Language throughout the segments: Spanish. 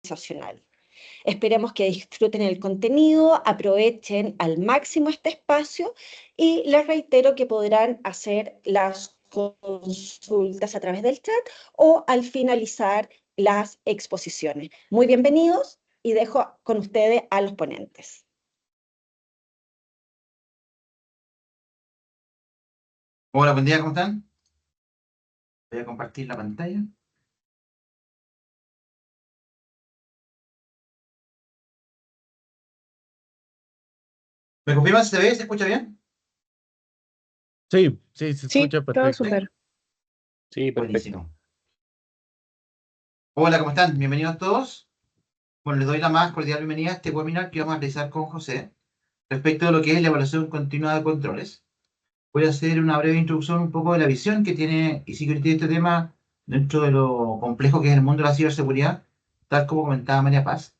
organizacional. Esperemos que disfruten el contenido, aprovechen al máximo este espacio y les reitero que podrán hacer las consultas a través del chat o al finalizar las exposiciones. Muy bienvenidos y dejo con ustedes a los ponentes. Hola, buen día, ¿cómo están? Voy a compartir la pantalla. ¿Me confirman si se ve? ¿Se escucha bien? Sí, se escucha todo perfecto. súper. Sí, perfecto. Buenísimo. Hola, ¿cómo están? Bienvenidos todos. Bueno, les doy la más cordial bienvenida a este webinar que vamos a realizar con José respecto a lo que es la evaluación continua de controles. Voy a hacer una breve introducción un poco de la visión que tiene eSecurity de este tema dentro de lo complejo que es el mundo de la ciberseguridad, tal como comentaba María Paz.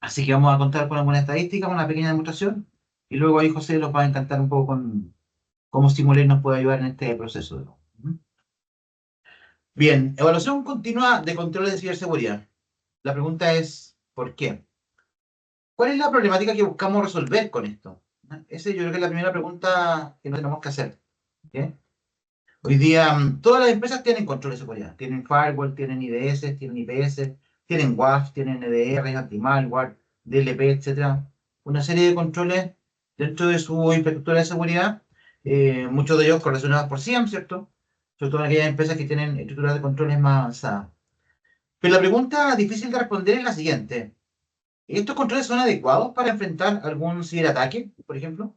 Así que vamos a contar con alguna estadística, una pequeña demostración, y luego ahí José los va a encantar un poco con cómo Simulate nos puede ayudar en este proceso. Bien, evaluación continua de controles de ciberseguridad. La pregunta es, ¿por qué? ¿Cuál es la problemática que buscamos resolver con esto? Esa yo creo que es la primera pregunta que nos tenemos que hacer. ¿Okay? Hoy día todas las empresas tienen controles de seguridad. Tienen firewall, tienen IDS, tienen IPS, tienen WAF, tienen EDR, anti-malware, DLP, etc. Una serie de controles dentro de su infraestructura de seguridad, muchos de ellos correlacionados por SIEM, ¿cierto? Sobre todo en aquellas empresas que tienen estructuras de controles más avanzadas. Pero la pregunta difícil de responder es la siguiente. ¿Estos controles son adecuados para enfrentar algún ciberataque, por ejemplo?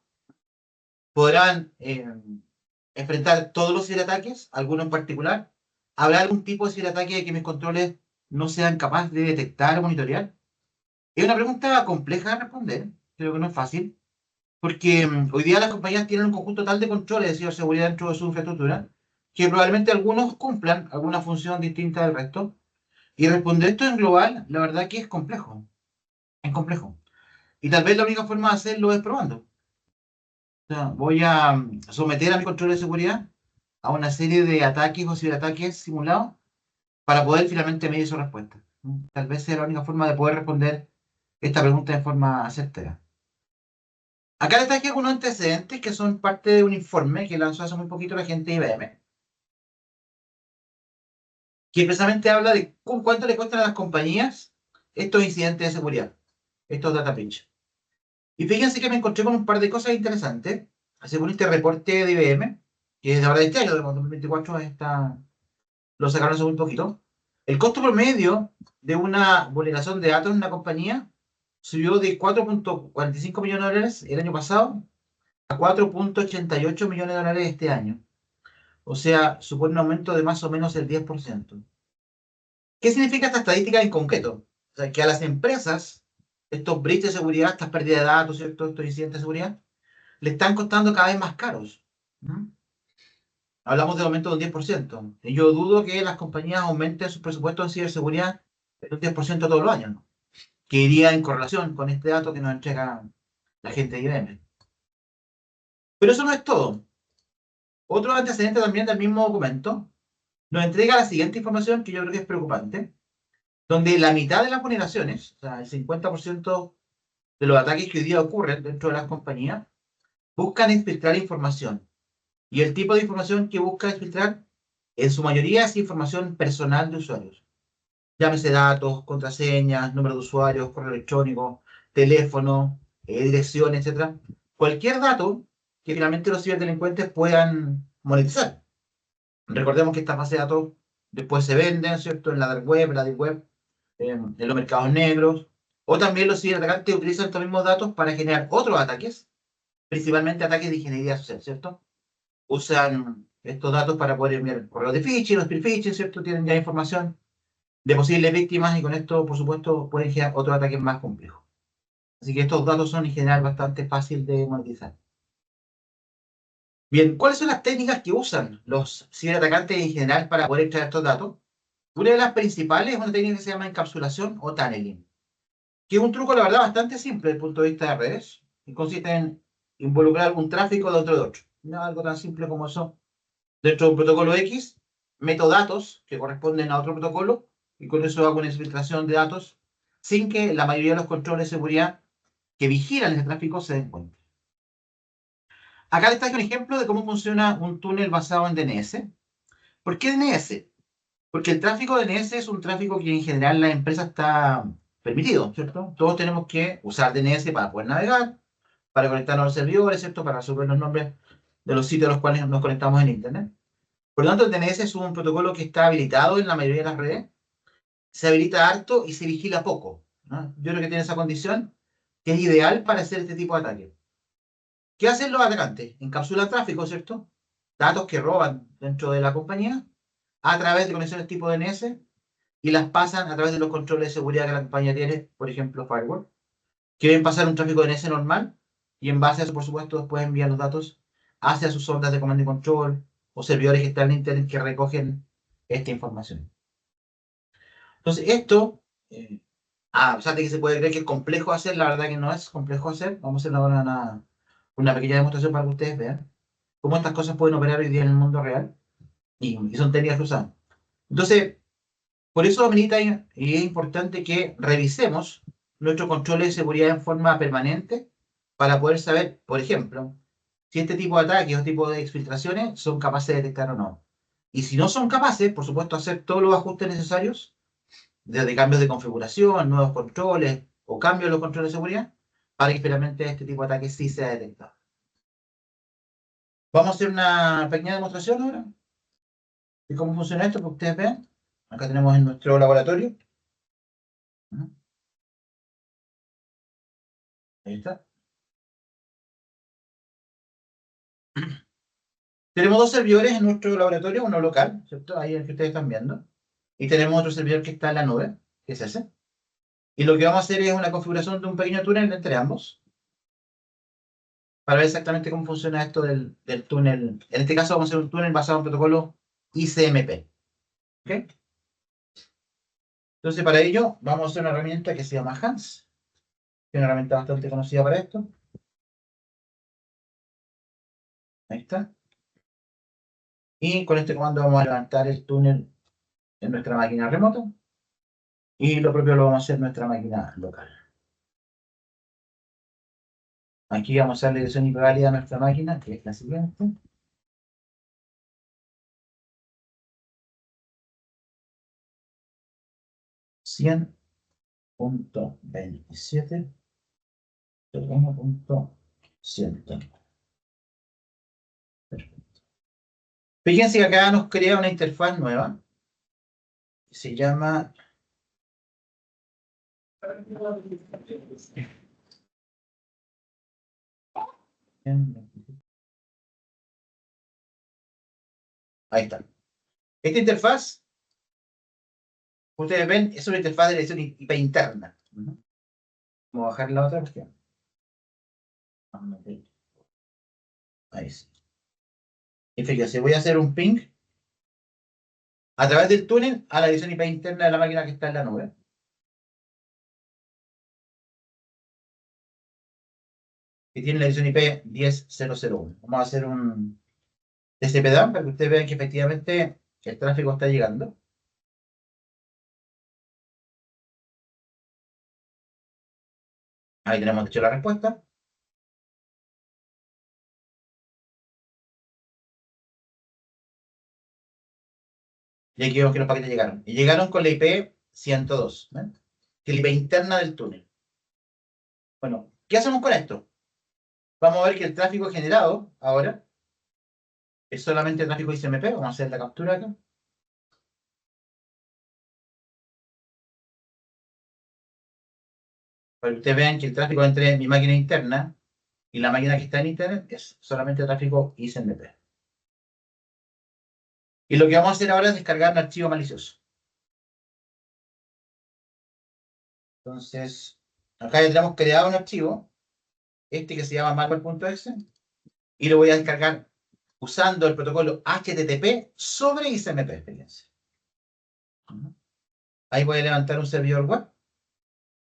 ¿Podrán enfrentar todos los ciberataques, alguno en particular? ¿Habrá algún tipo de ciberataque que mis controles no sean capaces de detectar o monitorear? Es una pregunta compleja de responder, creo que no es fácil, porque hoy día las compañías tienen un conjunto tal de controles de ciberseguridad dentro de su infraestructura que probablemente algunos cumplan alguna función distinta del resto. Y responder esto en global, la verdad que es complejo. Es complejo. Y tal vez la única forma de hacerlo es probando. O sea, voy a someter a mi control de seguridad a una serie de ataques o ciberataques simulados para poder finalmente medir su respuesta. Tal vez sea la única forma de poder responder esta pregunta de forma certera. Acá les traje algunos antecedentes que son parte de un informe que lanzó hace muy poquito la gente de IBM, que precisamente habla de cuánto le cuestan a las compañías estos incidentes de seguridad, estos data breach. Y fíjense que me encontré con un par de cosas interesantes, según este reporte de IBM, que es de ahora de este año, de 2024, lo sacaron hace muy poquito. El costo promedio de una vulneración de datos en una compañía subió de 4.45 millones de dólares el año pasado a 4.88 millones de dólares este año. O sea, supone un aumento de más o menos el 10%. ¿Qué significa esta estadística en concreto? O sea, que a las empresas, estos breaches de seguridad, estas pérdidas de datos, ¿cierto? Estos incidentes de seguridad, le están costando cada vez más caros. Hablamos de aumento de un 10%. Y yo dudo que las compañías aumenten sus presupuestos en ciberseguridad en un 10% todos los años, ¿no? Que iría en correlación con este dato que nos entrega la gente de IBM. Pero eso no es todo. Otro antecedente también del mismo documento nos entrega la siguiente información que yo creo que es preocupante, donde la mitad de las vulneraciones, o sea, el 50% de los ataques que hoy día ocurren dentro de las compañías, buscan exfiltrar información. Y el tipo de información que busca exfiltrar, en su mayoría, es información personal de usuarios. Llámese datos, contraseñas, número de usuarios, correo electrónico, teléfono, dirección, etc. Cualquier dato que finalmente los ciberdelincuentes puedan monetizar. Recordemos que estas bases de datos después se venden, ¿cierto? En la dark web, la deep web, en los mercados negros. O también los ciberatacantes utilizan estos mismos datos para generar otros ataques, principalmente ataques de ingeniería social, ¿cierto? Usan estos datos para poder enviar correos de phishing, los spear phishing, ¿cierto? Tienen ya información de posibles víctimas y con esto, por supuesto, pueden generar otros ataques más complejos. Así que estos datos son en general bastante fáciles de monetizar. Bien, ¿cuáles son las técnicas que usan los ciberatacantes en general para poder extraer estos datos? Una de las principales es una técnica que se llama encapsulación o tunneling, que es un truco, la verdad, bastante simple desde el punto de vista de redes, y consiste en involucrar un tráfico dentro de otro. No algo tan simple como eso. Dentro de un protocolo X, meto datos que corresponden a otro protocolo, y con eso hago una exfiltración de datos sin que la mayoría de los controles de seguridad que vigilan ese tráfico se den cuenta. Acá les traigo un ejemplo de cómo funciona un túnel basado en DNS. ¿Por qué DNS? Porque el tráfico DNS es un tráfico que en general la empresa está permitido, ¿cierto? Todos tenemos que usar DNS para poder navegar, para conectarnos a los servidores, ¿cierto? Para resolver los nombres de los sitios a los cuales nos conectamos en Internet. Por lo tanto, el DNS es un protocolo que está habilitado en la mayoría de las redes. Se habilita harto y se vigila poco, ¿no? Yo creo que tiene esa condición que es ideal para hacer este tipo de ataques. ¿Qué hacen los atacantes? Encapsulan tráfico, ¿cierto? Datos que roban dentro de la compañía a través de conexiones tipo DNS y las pasan a través de los controles de seguridad que la compañía tiene, por ejemplo, firewall. Quieren pasar un tráfico DNS normal y en base a eso, por supuesto, después envían los datos hacia sus ondas de comando y control o servidores que están en Internet que recogen esta información. Entonces, esto, a pesar de que se puede creer que es complejo hacer, la verdad que no es complejo hacer. Vamos a hacer una pequeña demostración para que ustedes vean cómo estas cosas pueden operar hoy día en el mundo real y son técnicas que usan. Entonces, por eso amerita y es importante que revisemos nuestros controles de seguridad en forma permanente para poder saber, por ejemplo, si este tipo de ataques o tipo de exfiltraciones son capaces de detectar o no. Y si no son capaces, por supuesto, hacer todos los ajustes necesarios, desde cambios de configuración, nuevos controles o cambios en los controles de seguridad, para que finalmente este tipo de ataques sí sea detectado. Vamos a hacer una pequeña demostración ahora de cómo funciona esto, para que ustedes vean. Acá tenemos en nuestro laboratorio. Ahí está. Tenemos dos servidores en nuestro laboratorio, uno local, ¿cierto? Ahí el que ustedes están viendo. Y tenemos otro servidor que está en la nube, que es ese. Y lo que vamos a hacer es una configuración de un pequeño túnel entre ambos, para ver exactamente cómo funciona esto del túnel. En este caso vamos a hacer un túnel basado en protocolo ICMP. ¿Ok? Entonces, para ello, vamos a hacer una herramienta que se llama Hans, que es una herramienta bastante conocida para esto. Ahí está. Y con este comando vamos a levantar el túnel en nuestra máquina remota. Y lo propio lo vamos a hacer en nuestra máquina local. Aquí vamos a darle dirección IP válida a nuestra máquina, que es la siguiente. 100.27.100. Perfecto. Fíjense que acá nos crea una interfaz nueva que se llama ahí está. Esta interfaz, ustedes ven, es una interfaz de dirección IP interna. Vamos a bajar la otra cuestión. Ahí sí. Y fíjense, voy a hacer un ping a través del túnel a la dirección IP interna de la máquina que está en la nube. Que tiene la dirección IP 10.0.0.1. Vamos a hacer un TCP/DAM para que ustedes vean que efectivamente el tráfico está llegando. Ahí tenemos hecho la respuesta. Y aquí vemos que los paquetes llegaron. Y llegaron con la IP 102, ¿ven? Que es la IP interna del túnel. Bueno, ¿qué hacemos con esto? Vamos a ver que el tráfico generado ahora es solamente el tráfico ICMP. Vamos a hacer la captura acá. Para que ustedes vean que el tráfico entre mi máquina interna y la máquina que está en internet es solamente el tráfico ICMP. Y lo que vamos a hacer ahora es descargar un archivo malicioso. Entonces, acá ya tenemos creado un archivo, este que se llama malware.exe, y lo voy a descargar usando el protocolo HTTP sobre ICMP, fíjense. Ahí voy a levantar un servidor web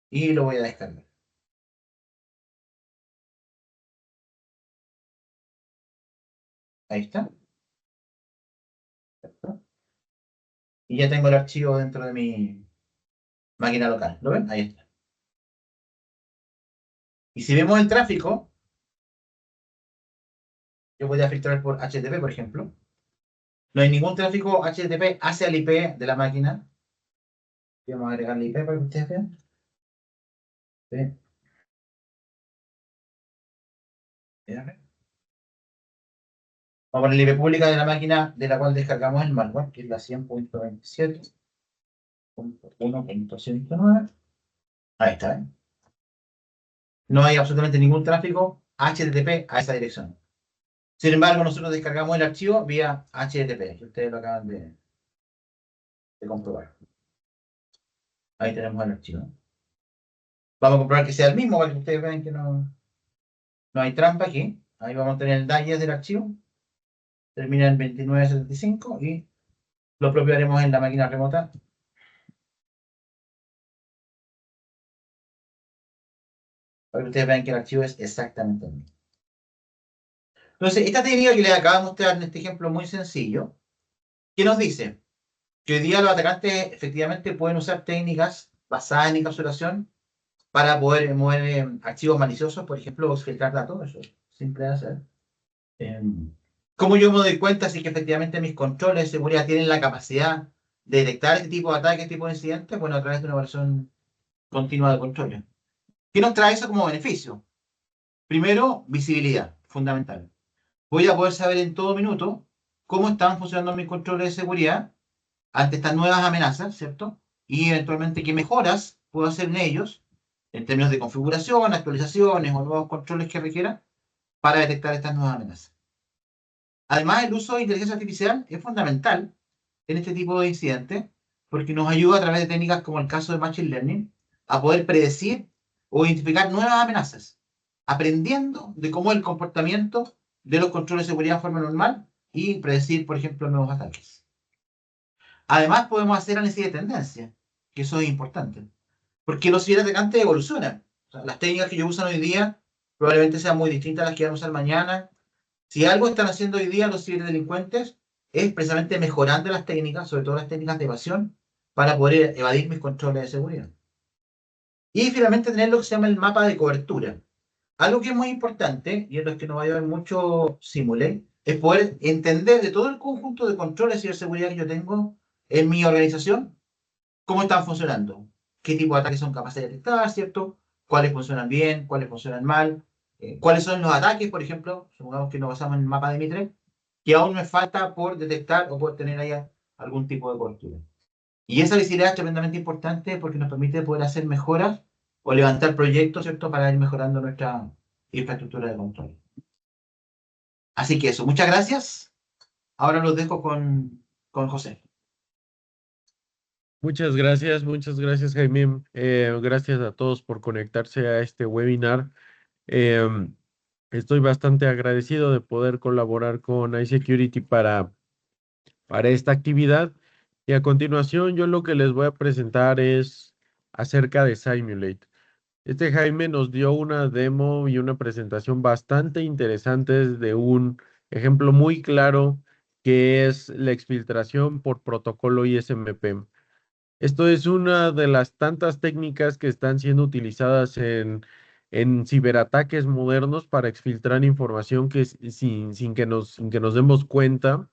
y lo voy a descargar. Ahí está. Y ya tengo el archivo dentro de mi máquina local. ¿Lo ven? Ahí está. Y si vemos el tráfico, yo podría filtrar por HTTP, por ejemplo. No hay ningún tráfico HTTP hacia el IP de la máquina. Y vamos a agregar el IP para que ustedes vean. Sí. Vamos a poner el IP pública de la máquina de la cual descargamos el malware, que es la 100.27.1.109. Ahí está. No hay absolutamente ningún tráfico HTTP a esa dirección. Sin embargo, nosotros descargamos el archivo vía HTTP, que ustedes lo acaban de comprobar. Ahí tenemos el archivo. Vamos a comprobar que sea el mismo para que ustedes vean que no hay trampa aquí. Ahí vamos a tener el digest del archivo. Termina en 2975 y lo propio haremos en la máquina remota. Para que ustedes vean que el archivo es exactamente el mismo. Entonces, esta técnica que les acabo de mostrar en este ejemplo muy sencillo, ¿qué nos dice? Que hoy día los atacantes efectivamente pueden usar técnicas basadas en encapsulación para poder mover archivos maliciosos, por ejemplo, filtrar datos, eso es simple de hacer. ¿Cómo yo me doy cuenta si que efectivamente mis controles de seguridad tienen la capacidad de detectar este tipo de ataques, este tipo de incidentes? Bueno, a través de una evaluación continua de controles. ¿Qué nos trae eso como beneficio? Primero, visibilidad, fundamental. Voy a poder saber en todo minuto cómo están funcionando mis controles de seguridad ante estas nuevas amenazas, ¿cierto? Y eventualmente qué mejoras puedo hacer en ellos, en términos de configuración, actualizaciones o nuevos controles que requiera para detectar estas nuevas amenazas. Además, el uso de inteligencia artificial es fundamental en este tipo de incidentes porque nos ayuda a través de técnicas como el caso de Machine Learning a poder predecir o identificar nuevas amenazas, aprendiendo de cómo es el comportamiento de los controles de seguridad de forma normal y predecir, por ejemplo, nuevos ataques. Además, podemos hacer análisis de tendencia, que eso es importante, porque los ciberatacantes evolucionan. O sea, las técnicas que ellos usan hoy día probablemente sean muy distintas a las que van a usar mañana. Si algo están haciendo hoy día los ciberdelincuentes es precisamente mejorando las técnicas, sobre todo las técnicas de evasión, para poder evadir mis controles de seguridad. Y finalmente tener lo que se llama el mapa de cobertura. Algo que es muy importante, y en lo que nos va a ayudar mucho Simulate, es poder entender de todo el conjunto de controles de ciberseguridad que yo tengo en mi organización, cómo están funcionando, qué tipo de ataques son capaces de detectar, ¿cierto? Cuáles funcionan bien, cuáles funcionan mal, cuáles son los ataques, por ejemplo, supongamos que nos basamos en el mapa de Mitre, que aún me falta por detectar o por tener ahí algún tipo de cobertura. Y esa visibilidad es tremendamente importante porque nos permite poder hacer mejoras o levantar proyectos, ¿cierto?, para ir mejorando nuestra infraestructura de control. Así que eso, muchas gracias. Ahora los dejo con José. Muchas gracias, Jaime. Gracias a todos por conectarse a este webinar. Em, Estoy bastante agradecido de poder colaborar con iSecurity para esta actividad. Y a continuación, yo lo que les voy a presentar es acerca de Simulate. Este Jaime nos dio una demo y una presentación bastante interesantes de un ejemplo muy claro que es la exfiltración por protocolo ISMP. Esto es una de las tantas técnicas que están siendo utilizadas en ciberataques modernos para exfiltrar información que sin que nos demos cuenta.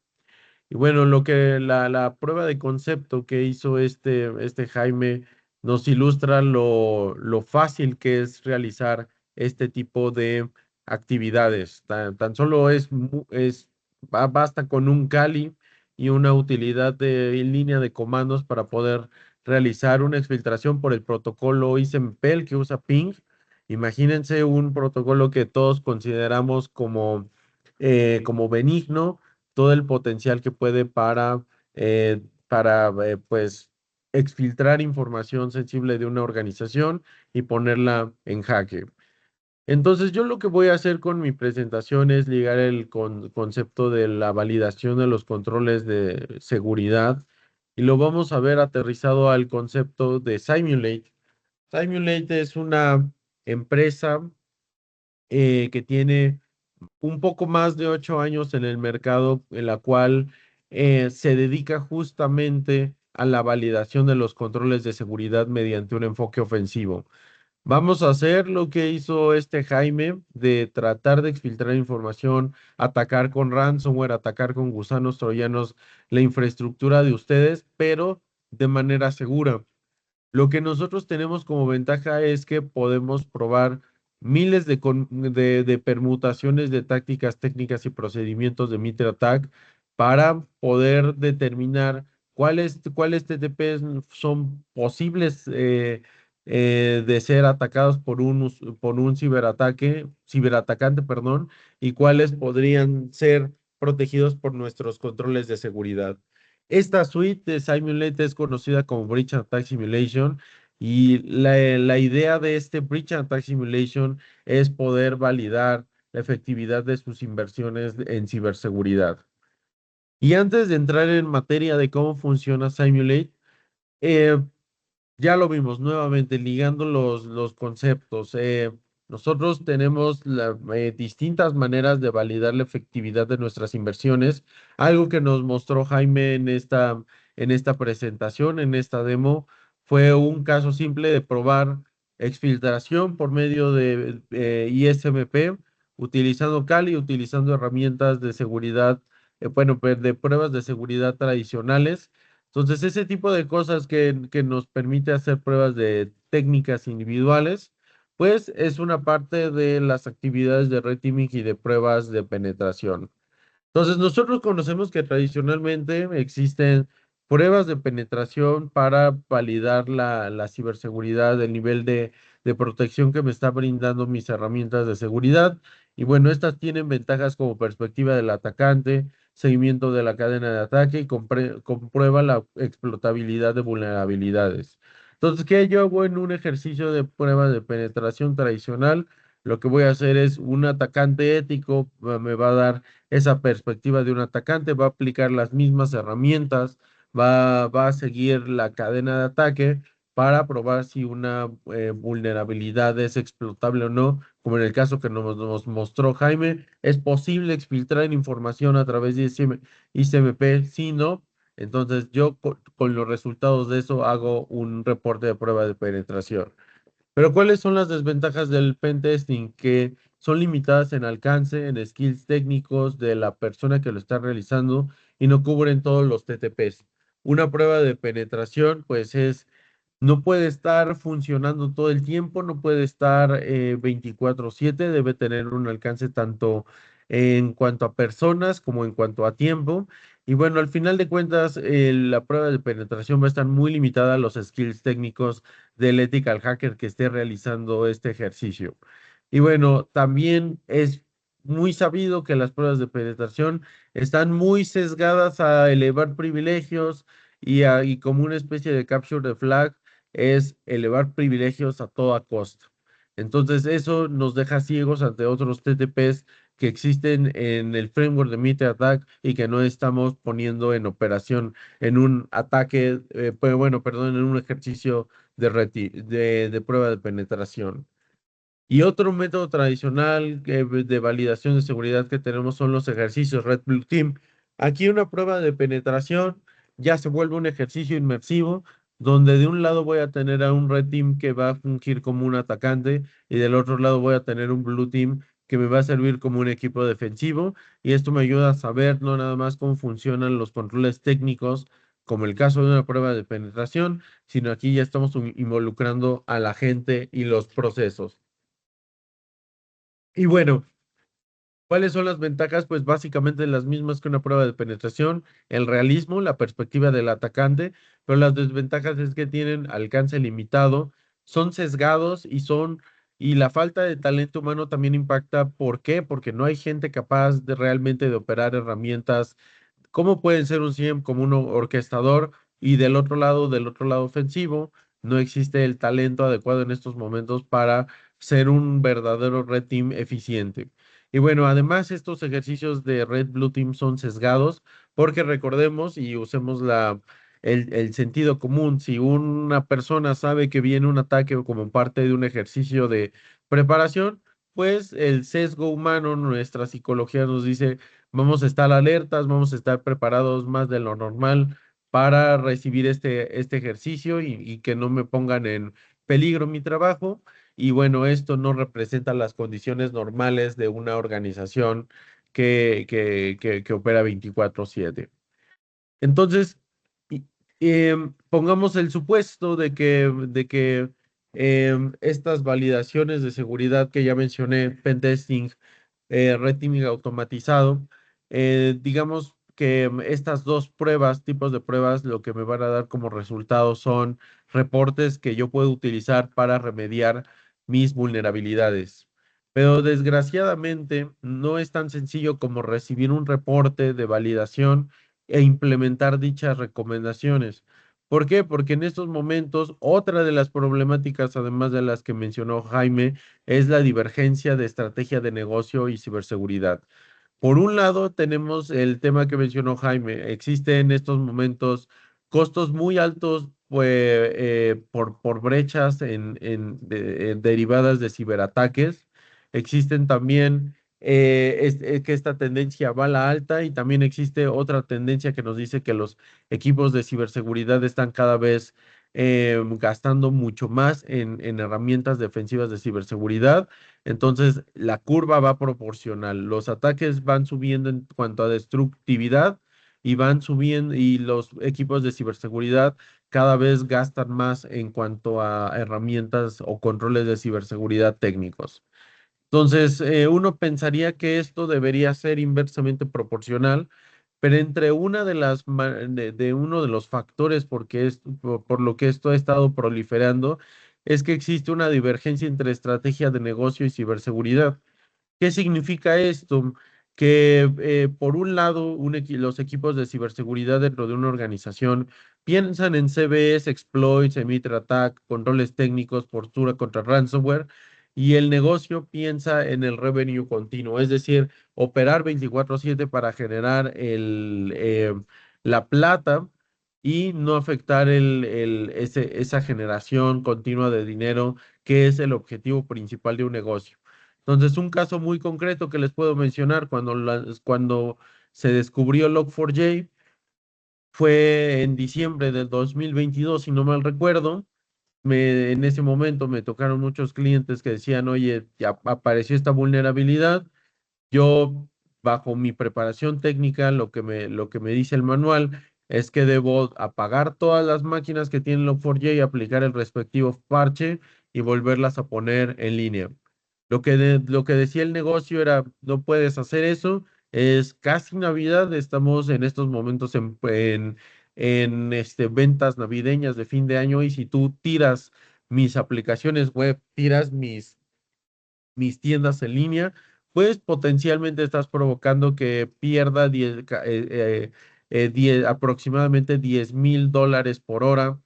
Y bueno, la prueba de concepto que hizo este Jaime nos ilustra lo fácil que es realizar este tipo de actividades. Tan solo basta con un Kali y una utilidad en línea de comandos para poder realizar una exfiltración por el protocolo ISMPEL que usa Ping. Imagínense un protocolo que todos consideramos como benigno, todo el potencial que puede pues exfiltrar información sensible de una organización y ponerla en jaque. Entonces, yo lo que voy a hacer con mi presentación es ligar el concepto de la validación de los controles de seguridad y lo vamos a ver aterrizado al concepto de Simulate. Simulate es una empresa que tiene un poco más de 8 años en el mercado, en la cual se dedica justamente a la validación de los controles de seguridad mediante un enfoque ofensivo. Vamos a hacer lo que hizo este Jaime de tratar de exfiltrar información, atacar con ransomware, atacar con gusanos troyanos la infraestructura de ustedes, pero de manera segura. Lo que nosotros tenemos como ventaja es que podemos probar miles de permutaciones de tácticas, técnicas y procedimientos de Meter Attack para poder determinar cuáles TTPs son posibles de ser atacados por un ciberatacante, perdón, y cuáles podrían ser protegidos por nuestros controles de seguridad. Esta suite de Simulate es conocida como Breach Attack Simulation y la idea de este Breach Attack Simulation es poder validar la efectividad de sus inversiones en ciberseguridad. Y antes de entrar en materia de cómo funciona Simulate, eh, ya lo vimos nuevamente, ligando los conceptos. Nosotros tenemos distintas maneras de validar la efectividad de nuestras inversiones. Algo que nos mostró Jaime en esta presentación, en esta demo, fue un caso simple de probar exfiltración por medio de ISMP, utilizando Kali, utilizando herramientas de seguridad, bueno, pues, de pruebas de seguridad tradicionales. Entonces, ese tipo de cosas que nos permite hacer pruebas de técnicas individuales, pues es una parte de las actividades de red teaming y de pruebas de penetración. Entonces, nosotros conocemos que tradicionalmente existen pruebas de penetración para validar la ciberseguridad, el nivel de protección que me está brindando mis herramientas de seguridad. Y bueno, estas tienen ventajas como perspectiva del atacante, seguimiento de la cadena de ataque y comprueba la explotabilidad de vulnerabilidades. Entonces, ¿qué yo hago en un ejercicio de prueba de penetración tradicional? Lo que voy a hacer es un atacante ético, me va a dar esa perspectiva de un atacante, va a aplicar las mismas herramientas, va a seguir la cadena de ataque para probar si una vulnerabilidad es explotable o no, como en el caso que nos mostró Jaime, es posible exfiltrar información a través de ICMP, si no, entonces yo con los resultados de eso hago un reporte de prueba de penetración. Pero ¿cuáles son las desventajas del pentesting? Que son limitadas en alcance, en skills técnicos de la persona que lo está realizando y no cubren todos los TTPs. Una prueba de penetración, pues no puede estar funcionando todo el tiempo, no puede estar 24/7, debe tener un alcance tanto en cuanto a personas como en cuanto a tiempo. Y bueno, al final de cuentas, la prueba de penetración va a estar muy limitada a los skills técnicos del ethical hacker que esté realizando este ejercicio. Y bueno, también es muy sabido que las pruebas de penetración están muy sesgadas a elevar privilegios y como una especie de capture the flag es elevar privilegios a toda costa. Entonces, eso nos deja ciegos ante otros TTPs que existen en el framework de Meter Attack y que no estamos poniendo en operación en un ataque, pues, bueno, perdón, en un ejercicio de prueba de penetración. Y otro método tradicional de validación de seguridad que tenemos son los ejercicios Red Blue Team. Aquí una prueba de penetración ya se vuelve un ejercicio inmersivo donde de un lado voy a tener a un Red Team que va a fungir como un atacante y del otro lado voy a tener un Blue Team que me va a servir como un equipo defensivo y esto me ayuda a saber no nada más cómo funcionan los controles técnicos como el caso de una prueba de penetración, sino aquí ya estamos involucrando a la gente y los procesos. Y bueno, ¿cuáles son las ventajas? Pues básicamente las mismas que una prueba de penetración, el realismo, la perspectiva del atacante, pero las desventajas es que tienen alcance limitado, son sesgados y la falta de talento humano también impacta. ¿Por qué? Porque no hay gente capaz de realmente de operar herramientas. ¿Cómo pueden ser un CIEM como un orquestador y del otro lado ofensivo, no existe el talento adecuado en estos momentos para ser un verdadero red team eficiente? Y bueno, además estos ejercicios de Red Blue Team son sesgados porque recordemos y usemos el sentido común. Si una persona sabe que viene un ataque o como parte de un ejercicio de preparación, pues el sesgo humano, nuestra psicología nos dice, vamos a estar alertas, vamos a estar preparados más de lo normal para recibir este ejercicio y que no me pongan en peligro mi trabajo. y bueno, esto no representa las condiciones normales de una organización que opera 24/7. Entonces, y- pongamos el supuesto de que estas validaciones de seguridad que ya mencioné, pentesting, red teaming automatizado, digamos que estas dos pruebas, tipos de pruebas, lo que me van a dar como resultado son reportes que yo puedo utilizar para remediar mis vulnerabilidades. Pero desgraciadamente no es tan sencillo como recibir un reporte de validación e implementar dichas recomendaciones. ¿Por qué? Porque en estos momentos otra de las problemáticas, además de las que mencionó Jaime, es la divergencia de estrategia de negocio y ciberseguridad. Por un lado, tenemos el tema que mencionó Jaime. Existe en estos momentos costos muy altos pues, por brechas derivadas de ciberataques. Existen también que esta tendencia va a la alta y también existe otra tendencia que nos dice que los equipos de ciberseguridad están cada vez gastando mucho más en herramientas defensivas de ciberseguridad. Entonces, la curva va proporcional. Los ataques van subiendo en cuanto a destructividad y van subiendo, y los equipos de ciberseguridad cada vez gastan más en cuanto a herramientas o controles de ciberseguridad técnicos. Entonces, uno pensaría que esto debería ser inversamente proporcional, pero entre una de de uno de los factores por lo que esto ha estado proliferando es que existe una divergencia entre estrategia de negocio y ciberseguridad. ¿Qué significa esto? Que por un lado, los equipos de ciberseguridad dentro de una organización piensan en CVEs, exploits, emitter attack, controles técnicos, postura contra ransomware, y el negocio piensa en el revenue continuo, es decir, operar 24/7 para generar la plata y no afectar esa generación continua de dinero, que es el objetivo principal de un negocio. Entonces, un caso muy concreto que les puedo mencionar, cuando se descubrió Log4j, fue en diciembre del 2022, si no mal recuerdo. En ese momento me tocaron muchos clientes que decían, oye, ya apareció esta vulnerabilidad. Yo, bajo mi preparación técnica, lo que me dice el manual es que debo apagar todas las máquinas que tienen Log4j y aplicar el respectivo parche y volverlas a poner en línea. Lo que decía el negocio era, no puedes hacer eso, es casi Navidad, estamos en estos momentos en ventas navideñas de fin de año, y si tú tiras mis aplicaciones web, tiras mis tiendas en línea, pues potencialmente estás provocando que pierda aproximadamente $10,000 por hora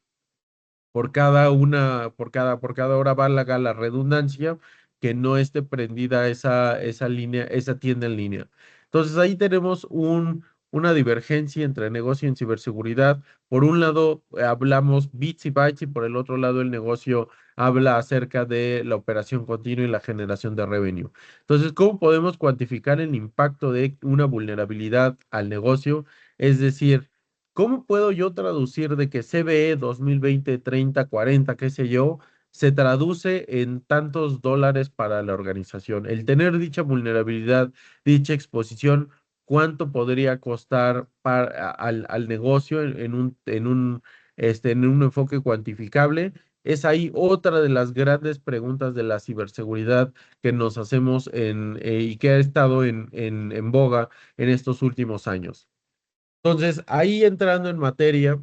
por cada hora, valga la redundancia, que no esté prendida esa línea, esa tienda en línea. Entonces ahí tenemos una divergencia entre negocio y ciberseguridad. Por un lado, hablamos bits y bytes, y por el otro lado, el negocio habla acerca de la operación continua y la generación de revenue. Entonces, ¿cómo podemos cuantificar el impacto de una vulnerabilidad al negocio? Es decir, ¿cómo puedo yo traducir de que CVE 2020, 30, 40, qué sé yo, se traduce en tantos dólares para la organización? El tener dicha vulnerabilidad, dicha exposición, ¿cuánto podría costar al negocio en un enfoque cuantificable? Es ahí otra de las grandes preguntas de la ciberseguridad que nos hacemos y que ha estado en boga en estos últimos años. Entonces, ahí entrando en materia,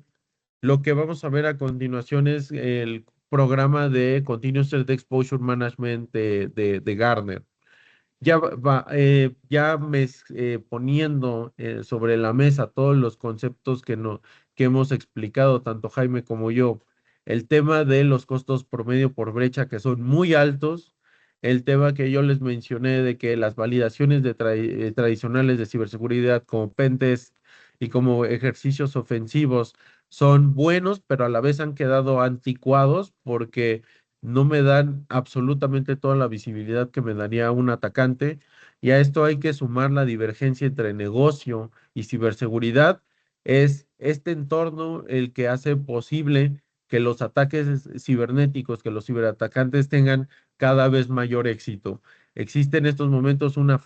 lo que vamos a ver a continuación es el programa de Continuous Threat Exposure Management de Gartner. Poniendo sobre la mesa todos los conceptos que hemos explicado, tanto Jaime como yo, el tema de los costos promedio por brecha, que son muy altos, el tema que yo les mencioné de que las validaciones tradicionales de ciberseguridad como Pentest y como ejercicios ofensivos son buenos, pero a la vez han quedado anticuados porque no me dan absolutamente toda la visibilidad que me daría un atacante. Y a esto hay que sumar la divergencia entre negocio y ciberseguridad. Es este entorno el que hace posible que los ataques cibernéticos, que los ciberatacantes tengan cada vez mayor éxito. Existe en estos momentos una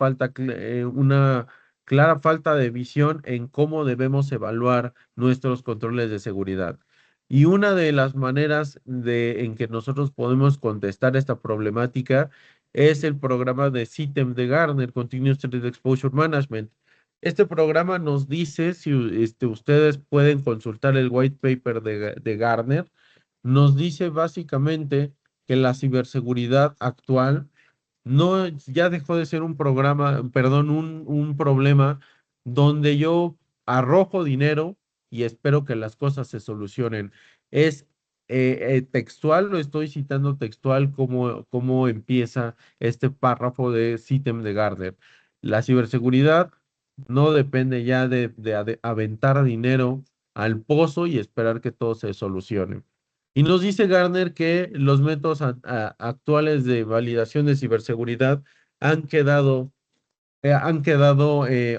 clara falta de visión en cómo debemos evaluar nuestros controles de seguridad. Y una de las maneras en que nosotros podemos contestar esta problemática es el programa de CITEM de Gartner, Continuous Threat Exposure Management. Este programa nos dice, si ustedes pueden consultar el white paper de Gartner, nos dice básicamente que la ciberseguridad actual no, ya dejó de ser un programa, perdón, un problema donde yo arrojo dinero y espero que las cosas se solucionen. Es textual, lo estoy citando textual como empieza este párrafo de CITEM de Gardner. La ciberseguridad no depende ya de aventar dinero al pozo y esperar que todo se solucione. Y nos dice Gartner que los métodos actuales de validación de ciberseguridad han quedado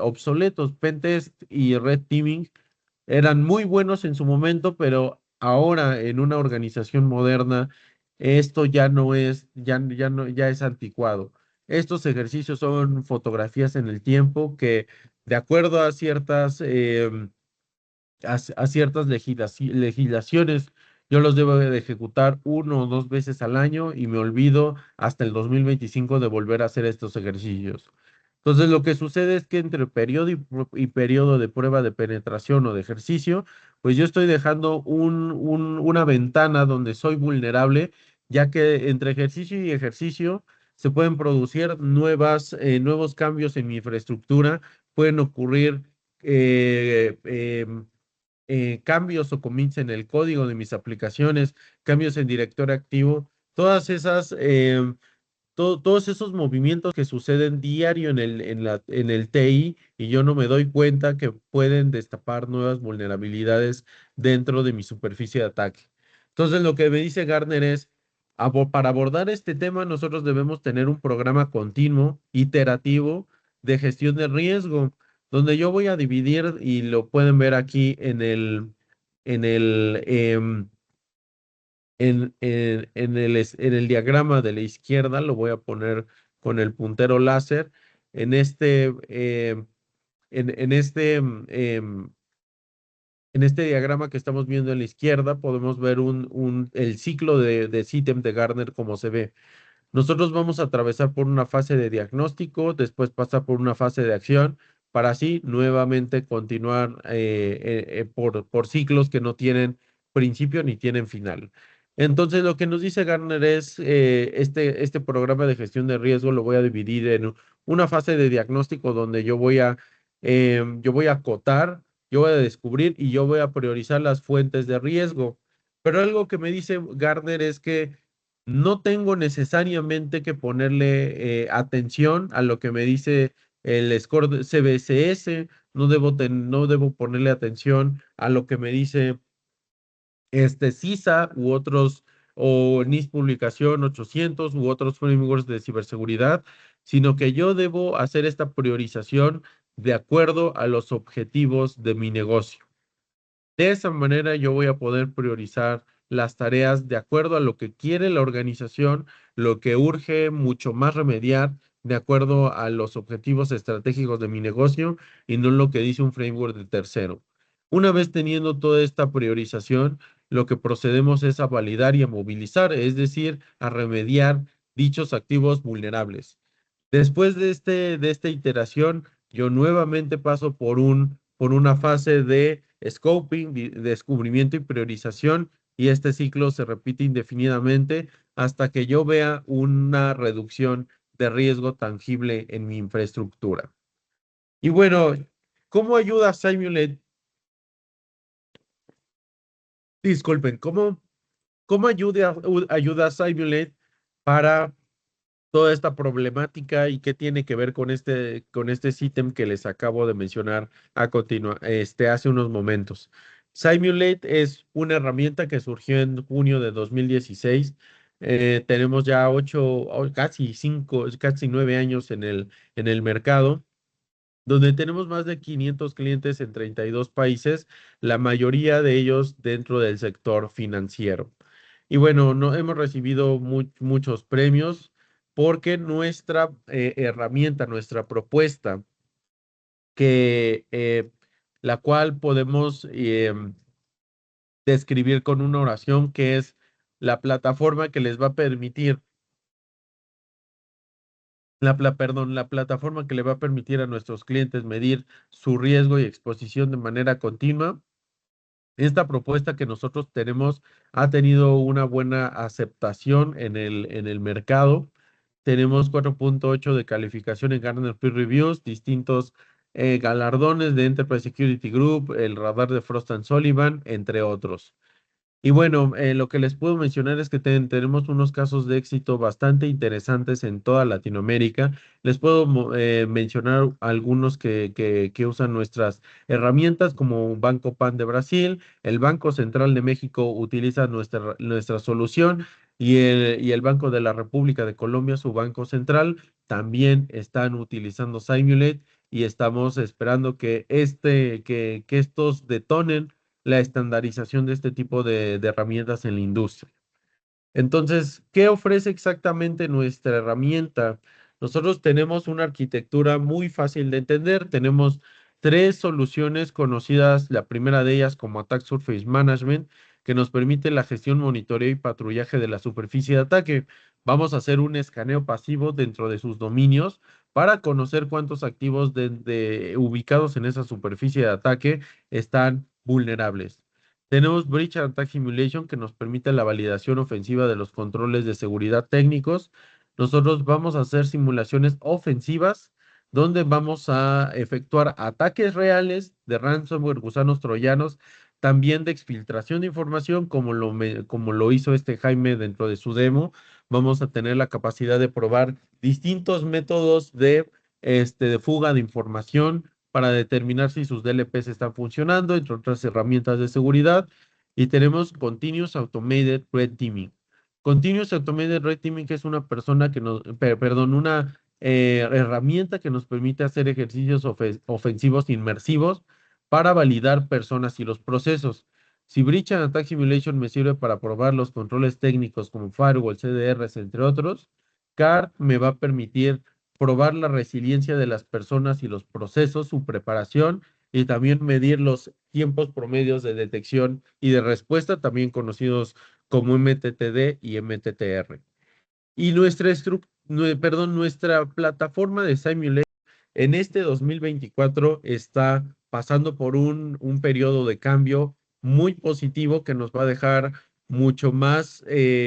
obsoletos. Pentest y Red Teaming eran muy buenos en su momento, pero ahora en una organización moderna esto ya es anticuado. Estos ejercicios son fotografías en el tiempo que, de acuerdo a ciertas legislaciones, yo los debo de ejecutar 1 o 2 veces al año y me olvido hasta el 2025 de volver a hacer estos ejercicios. Entonces, lo que sucede es que entre periodo y periodo de prueba de penetración o de ejercicio, pues yo estoy dejando una ventana donde soy vulnerable, ya que entre ejercicio y ejercicio se pueden producir nuevos cambios en mi infraestructura, pueden ocurrir eh, em, cambios o commits en el código de mis aplicaciones, cambios en directorio activo, todos esos movimientos que suceden diario en el TI y yo no me doy cuenta que pueden destapar nuevas vulnerabilidades dentro de mi superficie de ataque. Entonces, lo que me dice Gartner es, para abordar este tema, nosotros debemos tener un programa continuo, iterativo, de gestión de riesgo, donde yo voy a dividir, y lo pueden ver aquí en el, em, en el diagrama de la izquierda, lo voy a poner con el puntero láser. En este, en este, en este diagrama que estamos viendo en la izquierda, podemos ver el ciclo de CITEM de Gartner como se ve. Nosotros vamos a atravesar por una fase de diagnóstico, después pasar por una fase de acción, para así nuevamente continuar por ciclos que no tienen principio ni tienen final. Entonces, lo que nos dice Gartner es, este programa de gestión de riesgo lo voy a dividir en una fase de diagnóstico donde yo voy a acotar, yo voy a descubrir y yo voy a priorizar las fuentes de riesgo. Pero algo que me dice Gartner es que no tengo necesariamente que ponerle atención a lo que me dice el score de CBCS, no debo ponerle atención a lo que me dice CISA u otros, o NIST Publicación 800 u otros frameworks de ciberseguridad, sino que yo debo hacer esta priorización de acuerdo a los objetivos de mi negocio. De esa manera yo voy a poder priorizar las tareas de acuerdo a lo que quiere la organización, lo que urge mucho más remediar, de acuerdo a los objetivos estratégicos de mi negocio y no lo que dice un framework de tercero. Una vez teniendo toda esta priorización, lo que procedemos es a validar y a movilizar, es decir, a remediar dichos activos vulnerables. Después de esta iteración, yo nuevamente paso por una fase de scoping, descubrimiento y priorización, y este ciclo se repite indefinidamente hasta que yo vea una reducción de riesgo tangible en mi infraestructura. Y bueno, ¿cómo ayuda Simulate? Disculpen, ¿cómo ayuda Simulate para toda esta problemática y qué tiene que ver con este sítem que les acabo de mencionar hace unos momentos? Simulate es una herramienta que surgió en junio de 2016. Tenemos ya casi 9 años en el mercado. donde tenemos más de 500 clientes en 32 países, la mayoría de ellos dentro del sector financiero. Y bueno, no, hemos recibido muchos premios porque nuestra herramienta, nuestra propuesta, que la cual podemos describir con una oración, que es la plataforma que les va a permitir la plataforma que le va a permitir a nuestros clientes medir su riesgo y exposición de manera continua. Esta propuesta que nosotros tenemos ha tenido una buena aceptación en el mercado. Tenemos 4.8 de calificación en Gartner Peer Reviews, distintos galardones de Enterprise Security Group, el radar de Frost & Sullivan, entre otros. Y bueno, lo que les puedo mencionar es que tenemos unos casos de éxito bastante interesantes en toda Latinoamérica. Les puedo mencionar algunos que usan nuestras herramientas, como Banco Pan de Brasil, el Banco Central de México utiliza nuestra solución, y el Banco de la República de Colombia, su Banco Central, también están utilizando Simulate, y estamos esperando que estos detonen la estandarización de este tipo de herramientas en la industria. Entonces, ¿qué ofrece exactamente nuestra herramienta? Nosotros tenemos una arquitectura muy fácil de entender. Tenemos tres soluciones conocidas, la primera de ellas como Attack Surface Management, que nos permite la gestión, monitoreo y patrullaje de la superficie de ataque. Vamos a hacer un escaneo pasivo dentro de sus dominios para conocer cuántos activos ubicados en esa superficie de ataque están vulnerables. Tenemos Breach and Attack Simulation, que nos permite la validación ofensiva de los controles de seguridad técnicos. Nosotros vamos a hacer simulaciones ofensivas donde vamos a efectuar ataques reales de ransomware, gusanos troyanos, también de exfiltración de información, como lo hizo este Jaime dentro de su demo. Vamos a tener la capacidad de probar distintos métodos de fuga de información para determinar si sus DLPs están funcionando, entre otras herramientas de seguridad. Y tenemos Continuous Automated Red Teaming. Continuous Automated Red Teaming es una persona que una herramienta que nos permite hacer ejercicios ofensivos inmersivos para validar personas y los procesos. Si Breach and Attack Simulation me sirve para probar los controles técnicos como firewall, CDRs, entre otros, CART me va a permitir probar la resiliencia de las personas y los procesos, su preparación, y también medir los tiempos promedios de detección y de respuesta, también conocidos como MTTD y MTTR. Y nuestra plataforma de Simulate en este 2024 está pasando por un periodo de cambio muy positivo que nos va a dejar mucho más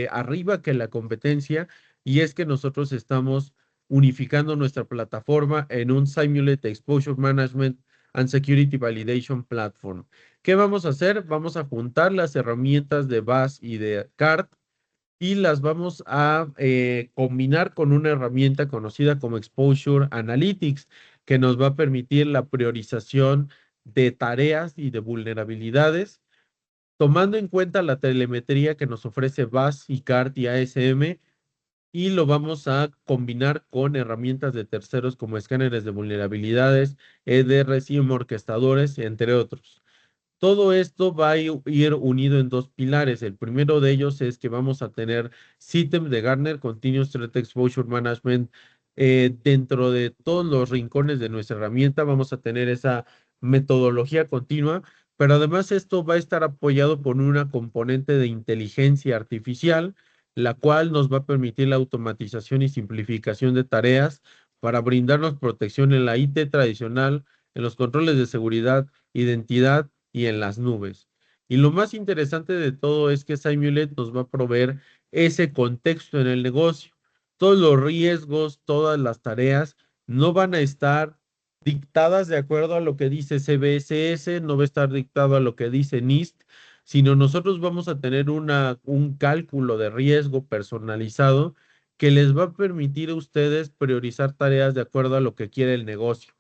arriba que la competencia, y es que nosotros estamos unificando nuestra plataforma en un Simulate Exposure Management and Security Validation Platform. ¿Qué vamos a hacer? Vamos a juntar las herramientas de BAS y de CART y las vamos a combinar con una herramienta conocida como Exposure Analytics, que nos va a permitir la priorización de tareas y de vulnerabilidades, tomando en cuenta la telemetría que nos ofrece BAS y CART y ASM, y lo vamos a combinar con herramientas de terceros como escáneres de vulnerabilidades, EDRs y orquestadores, entre otros. Todo esto va a ir unido en dos pilares. El primero de ellos es que vamos a tener SITEM de Gartner, Continuous Threat Exposure Management, dentro de todos los rincones de nuestra herramienta. Vamos a tener esa metodología continua, pero además esto va a estar apoyado por una componente de inteligencia artificial, la cual nos va a permitir la automatización y simplificación de tareas para brindarnos protección en la IT tradicional, en los controles de seguridad, identidad y en las nubes. Y lo más interesante de todo es que Simulate nos va a proveer ese contexto en el negocio. Todos los riesgos, todas las tareas no van a estar dictadas de acuerdo a lo que dice CBSS, no va a estar dictado a lo que dice NIST, sino nosotros vamos a tener un cálculo de riesgo personalizado que les va a permitir a ustedes priorizar tareas de acuerdo a lo que quiere el negocio.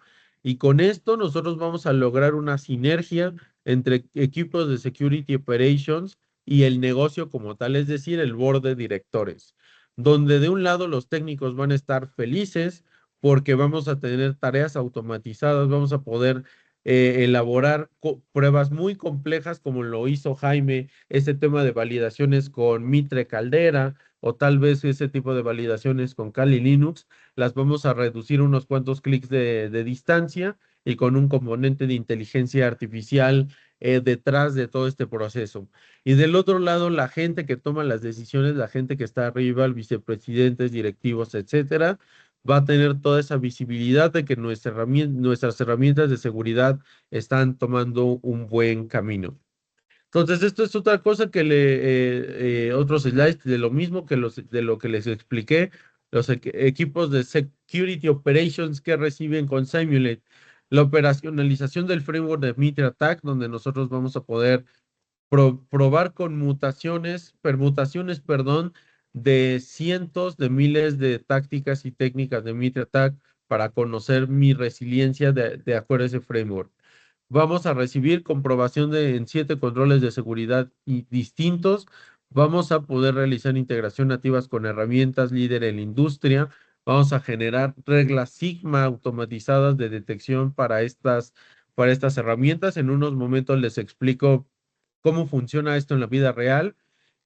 Y con esto nosotros vamos a lograr una sinergia entre equipos de Security Operations y el negocio como tal, es decir, el board de directores, donde de un lado los técnicos van a estar felices porque vamos a tener tareas automatizadas, vamos a poder elaborar pruebas muy complejas como lo hizo Jaime, ese tema de validaciones con Mitre Caldera o tal vez ese tipo de validaciones con Kali Linux, las vamos a reducir unos cuantos clics de distancia y con un componente de inteligencia artificial detrás de todo este proceso. Y del otro lado, la gente que toma las decisiones, la gente que está arriba, el vicepresidentes, directivos, etcétera, va a tener toda esa visibilidad de que nuestras herramientas de seguridad están tomando un buen camino. Entonces, esto es otra cosa que otros slides de lo mismo de lo que les expliqué, los equipos de Security Operations que reciben con Simulate, la operacionalización del framework de Mitre Attack, donde nosotros vamos a poder probar con permutaciones, perdón, de cientos de miles de tácticas y técnicas de Mitre Attack para conocer mi resiliencia de acuerdo a ese framework. Vamos a recibir comprobación en 7 controles de seguridad distintos. Vamos a poder realizar integración nativas con herramientas líder en la industria. Vamos a generar reglas Sigma automatizadas de detección para estas herramientas. En unos momentos les explico cómo funciona esto en la vida real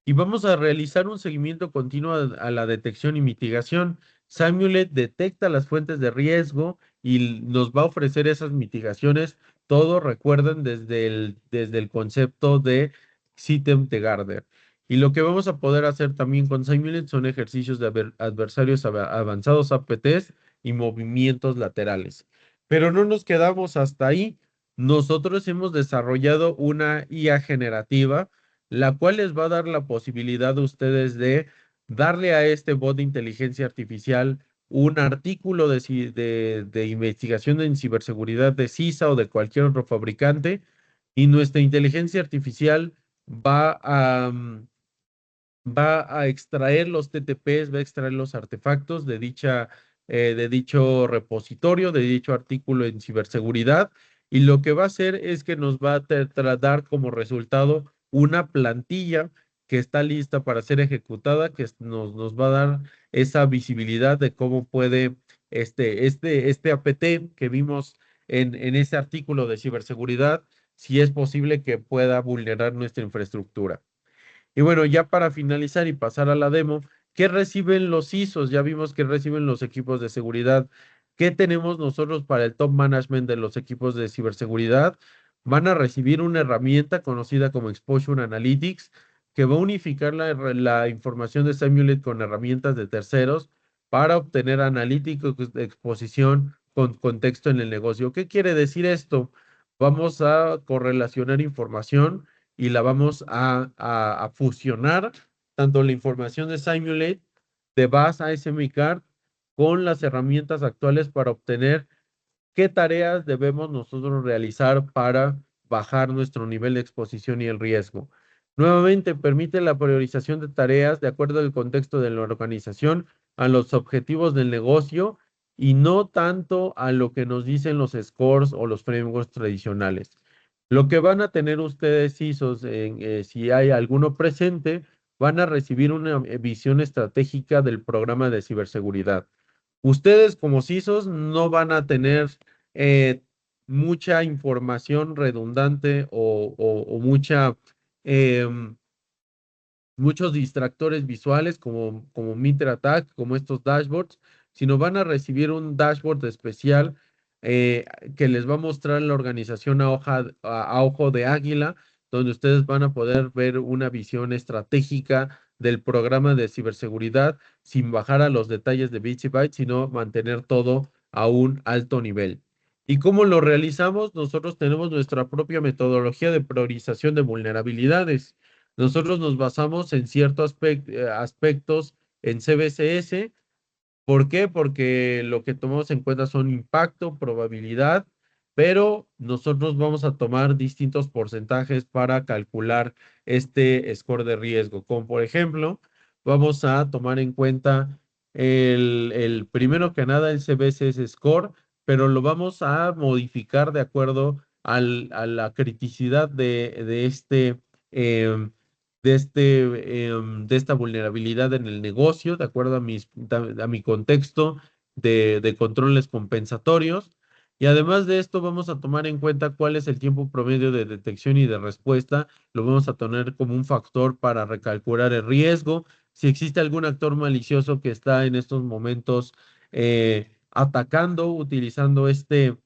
y vamos a realizar un seguimiento continuo a la detección y mitigación. Simulate detecta las fuentes de riesgo y nos va a ofrecer esas mitigaciones. Todo recuerden desde el concepto de Sitem de Gardner. Y lo que vamos a poder hacer también con Simulate son ejercicios de adversarios avanzados APTs y movimientos laterales. Pero no nos quedamos hasta ahí. Nosotros hemos desarrollado una IA generativa, la cual les va a dar la posibilidad a ustedes de darle a este bot de inteligencia artificial un artículo de investigación en ciberseguridad de CISA o de cualquier otro fabricante, y nuestra inteligencia artificial va a extraer los TTPs, va a extraer los artefactos de dicho repositorio, de dicho artículo en ciberseguridad, y lo que va a hacer es que nos va a dar como resultado una plantilla que está lista para ser ejecutada, que nos va a dar esa visibilidad de cómo puede este APT que vimos en ese artículo de ciberseguridad, si es posible que pueda vulnerar nuestra infraestructura. Y bueno, ya para finalizar y pasar a la demo, ¿qué reciben los ISOs? Ya vimos que reciben los equipos de seguridad. ¿Qué tenemos nosotros para el top management de los equipos de ciberseguridad? Van a recibir una herramienta conocida como Exposure Analytics, que va a unificar la información de Simulate con herramientas de terceros para obtener analíticos de exposición con contexto en el negocio. ¿Qué quiere decir esto? Vamos a correlacionar información y la vamos a fusionar tanto la información de Simulate, de Bass ASM Card, con las herramientas actuales para obtener qué tareas debemos nosotros realizar para bajar nuestro nivel de exposición y el riesgo. Nuevamente, permite la priorización de tareas de acuerdo al contexto de la organización, a los objetivos del negocio y no tanto a lo que nos dicen los scores o los frameworks tradicionales. Lo que van a tener ustedes ISOs, si hay alguno presente, van a recibir una visión estratégica del programa de ciberseguridad. Ustedes como CISOs no van a tener eh, mucha información redundante o em, muchos distractores visuales como Mitre Attack, como estos dashboards, sino van a recibir un dashboard especial eh, que les va a mostrar la organización a ojo de águila, donde ustedes van a poder ver una visión estratégica del programa de ciberseguridad sin bajar a los detalles de bits y bytes, sino mantener todo a un alto nivel. ¿Y cómo lo realizamos? Nosotros tenemos nuestra propia metodología de priorización de vulnerabilidades. Nosotros nos basamos en ciertos aspectos en CBCS. ¿Por qué? Porque lo que tomamos en cuenta son impacto, probabilidad, pero nosotros vamos a tomar distintos porcentajes para calcular este score de riesgo. Como por ejemplo, vamos a tomar en cuenta el primero que nada el CBCS score, pero lo vamos a modificar de acuerdo a la criticidad em, de esta vulnerabilidad en el negocio, de acuerdo a mi contexto de controles compensatorios. Y además de esto, vamos a tomar en cuenta cuál es el tiempo promedio de detección y de respuesta. Lo vamos a tener como un factor para recalcular el riesgo. Si existe algún actor malicioso que está en estos momentos atacando, utilizando esta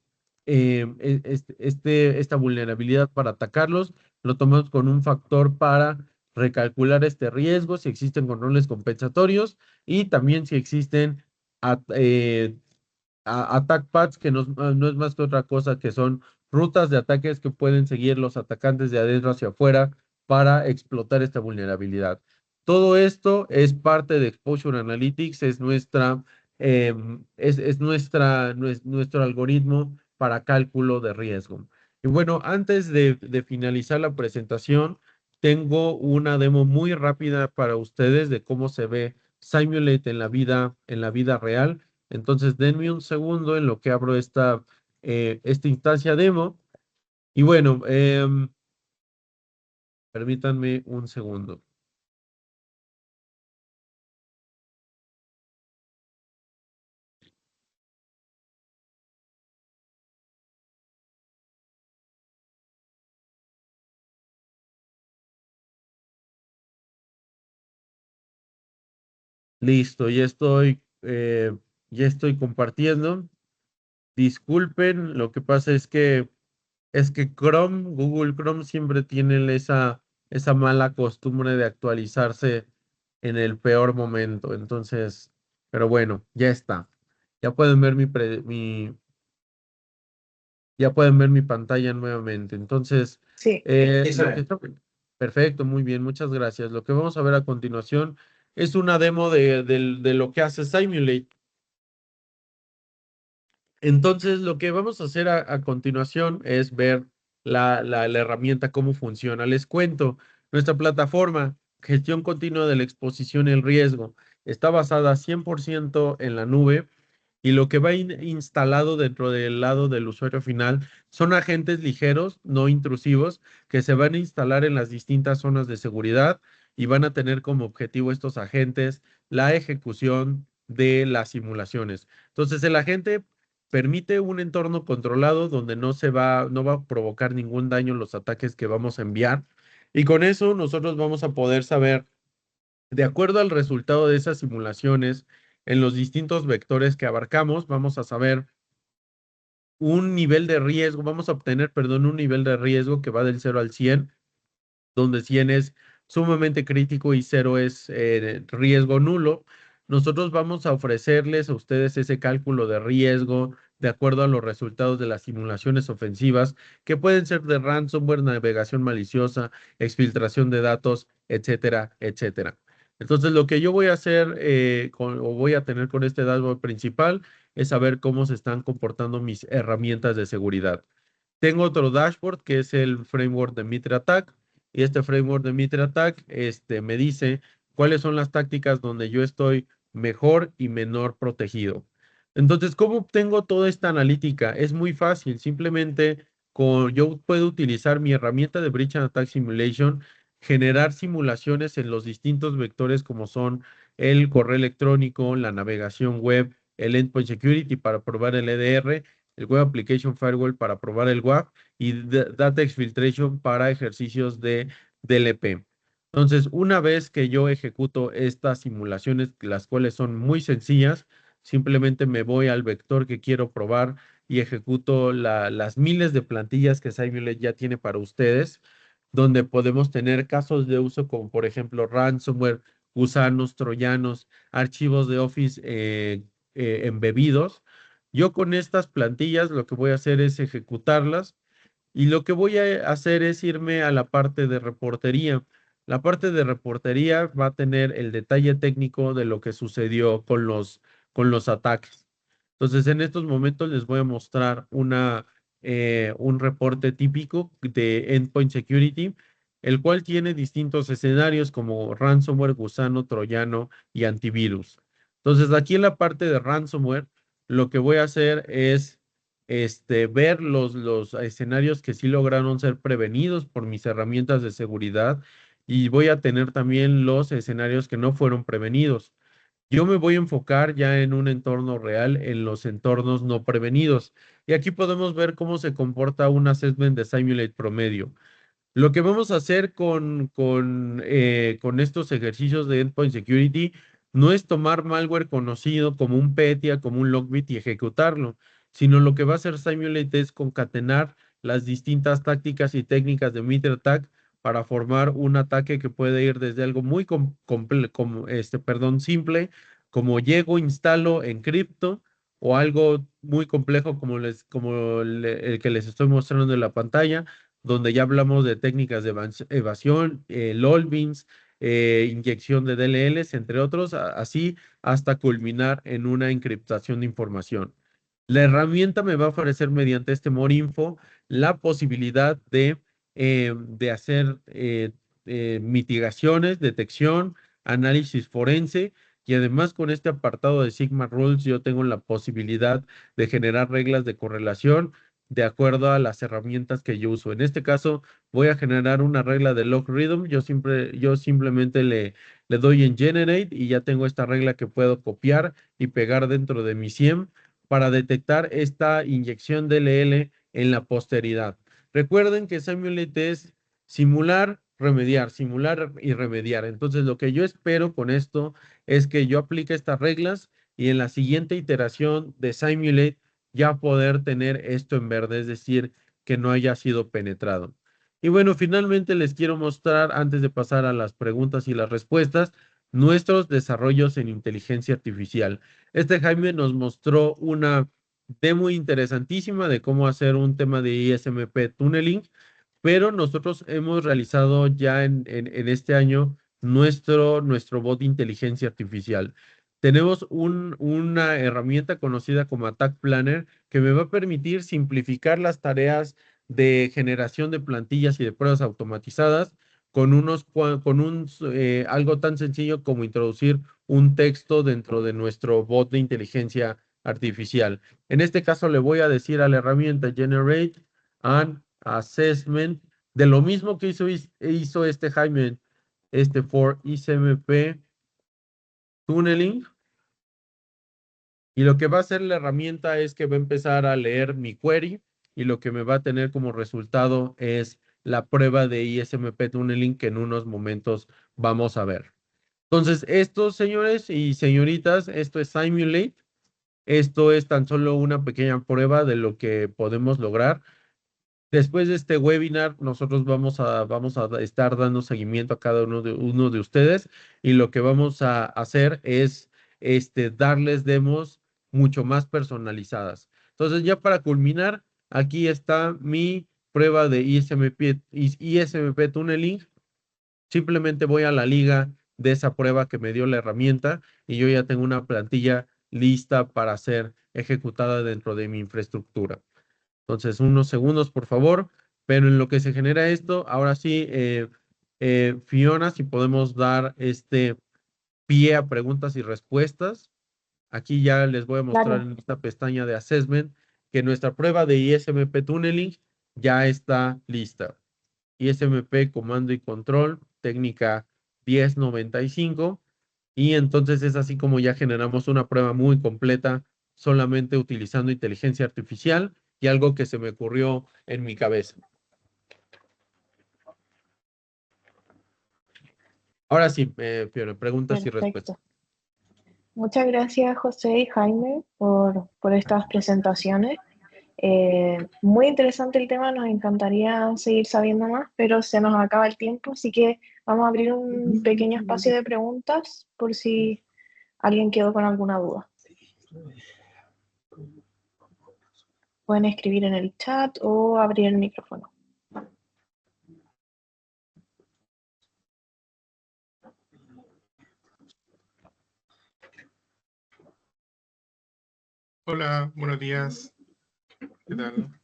vulnerabilidad para atacarlos, lo tomamos con un factor para recalcular este riesgo, si existen controles compensatorios y también si existen attack paths, que no es más que otra cosa que son rutas de ataques que pueden seguir los atacantes de adentro hacia afuera para explotar esta vulnerabilidad. Todo esto es parte de Exposure Analytics, es nuestro algoritmo para cálculo de riesgo. Y bueno, antes de finalizar la presentación, tengo una demo muy rápida para ustedes de cómo se ve Simulate en la vida real. Entonces, denme un segundo en lo que abro esta instancia demo. Y bueno, permítanme un segundo. Listo, ya estoy compartiendo. Disculpen, lo que pasa es que Google Chrome siempre tiene esa mala costumbre de actualizarse en el peor momento. Entonces, pero bueno, ya está. Ya pueden ver ya pueden ver mi pantalla nuevamente. Entonces, Sí. Sí, se lo que ve. está... Perfecto, muy bien, muchas gracias. Lo que vamos a ver a continuación es una demo de lo que hace Simulate. Entonces, lo que vamos a hacer a continuación es ver la herramienta, cómo funciona. Les cuento, nuestra plataforma, gestión continua de la exposición y el riesgo, está basada 100% en la nube y lo que va instalado dentro del lado del usuario final son agentes ligeros, no intrusivos, que se van a instalar en las distintas zonas de seguridad y van a tener como objetivo estos agentes la ejecución de las simulaciones. Entonces, el agente permite un entorno controlado donde no va a provocar ningún daño en los ataques que vamos a enviar. Y con eso nosotros vamos a poder saber, de acuerdo al resultado de esas simulaciones, en los distintos vectores que abarcamos, vamos a saber un nivel de riesgo, vamos a obtener, perdón, un nivel de riesgo que va del 0 al 100, donde 100 es sumamente crítico y 0 es riesgo nulo. Nosotros vamos a ofrecerles a ustedes ese cálculo de riesgo de acuerdo a los resultados de las simulaciones ofensivas, que pueden ser de ransomware, navegación maliciosa, exfiltración de datos, etcétera, etcétera. Entonces, lo que yo voy a hacer o voy a tener con este dashboard principal es saber cómo se están comportando mis herramientas de seguridad. Tengo otro dashboard que es el framework de Mitre Attack. Y este framework de Mitre Attack me dice cuáles son las tácticas donde yo estoy mejor y menor protegido. Entonces, ¿cómo obtengo toda esta analítica? Es muy fácil. Simplemente yo puedo utilizar mi herramienta de Breach and Attack Simulation, generar simulaciones en los distintos vectores como son el correo electrónico, la navegación web, el Endpoint Security para probar el EDR, el Web Application Firewall para probar el WAF y Data Exfiltration para ejercicios de DLP. Entonces, una vez que yo ejecuto estas simulaciones, las cuales son muy sencillas, simplemente me voy al vector que quiero probar y ejecuto las miles de plantillas que Simulate ya tiene para ustedes, donde podemos tener casos de uso como por ejemplo ransomware, gusanos, troyanos, archivos de Office embebidos. Yo con estas plantillas lo que voy a hacer es ejecutarlas y lo que voy a hacer es irme a la parte de reportería. La parte de reportería va a tener el detalle técnico de lo que sucedió con los ataques. Entonces, en estos momentos les voy a mostrar un reporte típico de Endpoint Security, el cual tiene distintos escenarios como ransomware, gusano, troyano y antivirus. Entonces, aquí en la parte de ransomware, lo que voy a hacer es ver los escenarios que sí lograron ser prevenidos por mis herramientas de seguridad y voy a tener también los escenarios que no fueron prevenidos. Yo me voy a enfocar ya en un entorno real, en los entornos no prevenidos. Y aquí podemos ver cómo se comporta un assessment de Simulate promedio. Lo que vamos a hacer con estos ejercicios de Endpoint Security no es tomar malware conocido como un PETIA, como un Logbit y ejecutarlo, sino lo que va a hacer Simulate es concatenar las distintas tácticas y técnicas de Meter Attack para formar un ataque que puede ir desde algo muy simple, como llego, instalo, encripto, o algo muy complejo el que les estoy mostrando en la pantalla, donde ya hablamos de técnicas de evasión, LOLBINS, inyección de DLLs, entre otros, así hasta culminar en una encriptación de información. La herramienta me va a ofrecer mediante este Morinfo la posibilidad de hacer mitigaciones, detección, análisis forense, y además con este apartado de Sigma Rules yo tengo la posibilidad de generar reglas de correlación de acuerdo a las herramientas que yo uso. En este caso, voy a generar una regla de logarithm. Yo simplemente le doy en generate y ya tengo esta regla que puedo copiar y pegar dentro de mi SIEM para detectar esta inyección de DLL en la posteridad. Recuerden que Simulate es simular y remediar. Entonces, lo que yo espero con esto es que yo aplique estas reglas y en la siguiente iteración de Simulate ya poder tener esto en verde, es decir, que no haya sido penetrado. Y bueno, finalmente les quiero mostrar, antes de pasar a las preguntas y las respuestas, nuestros desarrollos en inteligencia artificial. Jaime nos mostró una demo interesantísima de cómo hacer un tema de ISMP tunneling, pero nosotros hemos realizado ya en este año nuestro bot de inteligencia artificial. Tenemos una herramienta conocida como Attack Planner que me va a permitir simplificar las tareas de generación de plantillas y de pruebas automatizadas con algo tan sencillo como introducir un texto dentro de nuestro bot de inteligencia artificial. En este caso le voy a decir a la herramienta Generate an Assessment de lo mismo que hizo este Jaime, for ICMP Tunneling. Y lo que va a hacer la herramienta es que va a empezar a leer mi query y lo que me va a tener como resultado es la prueba de ISMP Tunneling que en unos momentos vamos a ver. Entonces, esto, señores y señoritas, esto es Simulate. Esto es tan solo una pequeña prueba de lo que podemos lograr. Después de este webinar, nosotros vamos a estar dando seguimiento a cada uno de ustedes y lo que vamos a hacer es darles demos mucho más personalizadas. Entonces, ya para culminar, aquí está mi prueba de ISMP Tunneling. Simplemente voy a la liga de esa prueba que me dio la herramienta y yo ya tengo una plantilla lista para ser ejecutada dentro de mi infraestructura. Entonces, unos segundos, por favor. Pero en lo que se genera esto, ahora sí, Fiona, si podemos dar pie a preguntas y respuestas. Aquí ya les voy a mostrar Claro. en esta pestaña de Assessment que nuestra prueba de ISMP Tunneling ya está lista. ISMP Comando y Control, técnica 1095. Y entonces es así como ya generamos una prueba muy completa solamente utilizando inteligencia artificial y algo que se me ocurrió en mi cabeza. Ahora sí, Fiona, preguntas y respuestas. Perfecto. Muchas gracias, José y Jaime, por estas presentaciones. Muy interesante el tema, nos encantaría seguir sabiendo más, pero se nos acaba el tiempo, así que vamos a abrir un pequeño espacio de preguntas por si alguien quedó con alguna duda. Pueden escribir en el chat o abrir el micrófono. Hola, buenos días. ¿Qué tal?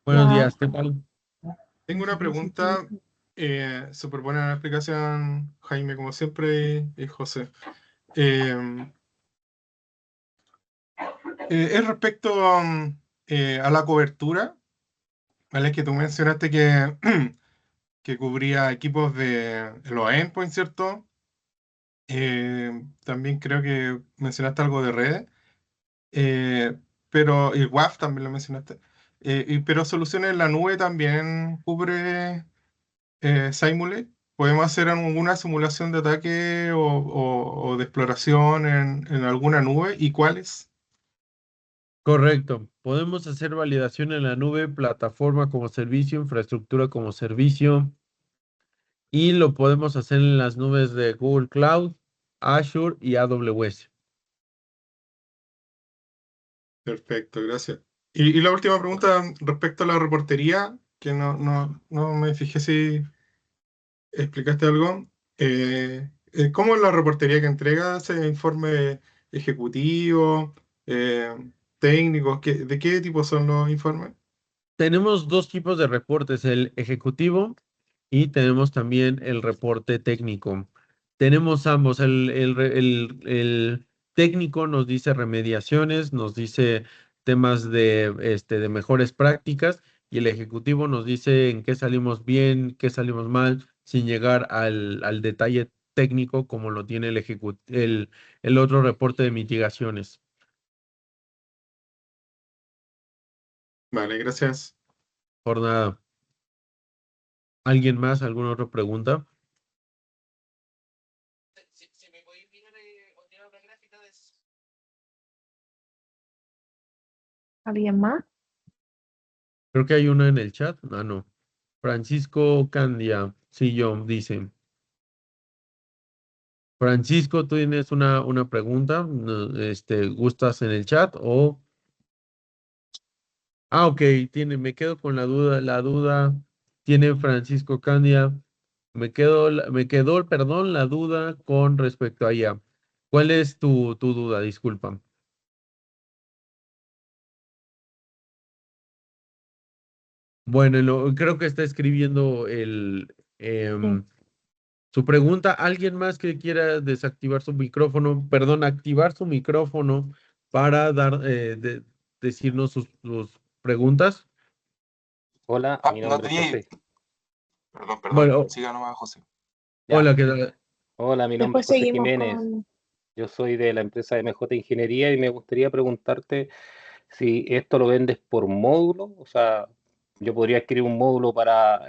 Buenos Hola. días, ¿qué tal? Tengo una pregunta, súper buena la explicación, Jaime, como siempre, y José. Es respecto a la cobertura, ¿vale? Que tú mencionaste que, que cubría equipos de los endpoints, ¿cierto? También creo que mencionaste algo de redes, pero y WAF también lo mencionaste. Pero soluciones en la nube también cubre Simulate. ¿Podemos hacer alguna simulación de ataque o de exploración en alguna nube? ¿Y cuáles? Correcto. Podemos hacer validación en la nube, plataforma como servicio, infraestructura como servicio, y lo podemos hacer en las nubes de Google Cloud, Azure y AWS. Perfecto, gracias. Y la última pregunta respecto a la reportería, que no me fijé si explicaste algo. ¿Cómo es la reportería que entrega ese informe ejecutivo, eh, técnicos? ¿De qué tipo son los informes? Tenemos dos tipos de reportes, el ejecutivo y tenemos también el reporte técnico. Tenemos ambos. El técnico nos dice remediaciones, nos dice temas de mejores prácticas, y el ejecutivo nos dice en qué salimos bien, qué salimos mal, sin llegar al detalle técnico como lo tiene el otro reporte de mitigaciones. Vale, gracias. Por nada. ¿Alguien más? ¿Alguna otra pregunta? Si me podéis mirar o tirar una gráfica de eso. ¿Alguien más? Creo que hay una en el chat. Ah, no. Francisco Candia, sí, yo, dice. Francisco, ¿tú tienes una pregunta? No, ¿gustas en el chat o...? Ah, ok, me quedo con la duda tiene Francisco Candia. Me quedó, perdón, la duda con respecto a ella. ¿Cuál es tu duda? Disculpa. Bueno, creo que está escribiendo Sí. su pregunta. ¿Alguien más que quiera desactivar su micrófono? Perdón, activar su micrófono para decirnos sus preguntas. Hola, mi No nombre es tenía. José. Perdón. Bueno, Siga nomás, José. Ya. hola, ¿qué tal? Hola, mi nombre es Después José seguimos Jiménez. con... Yo soy de la empresa MJ Ingeniería y me gustaría preguntarte si esto lo vendes por módulo. O sea, yo podría adquirir un módulo para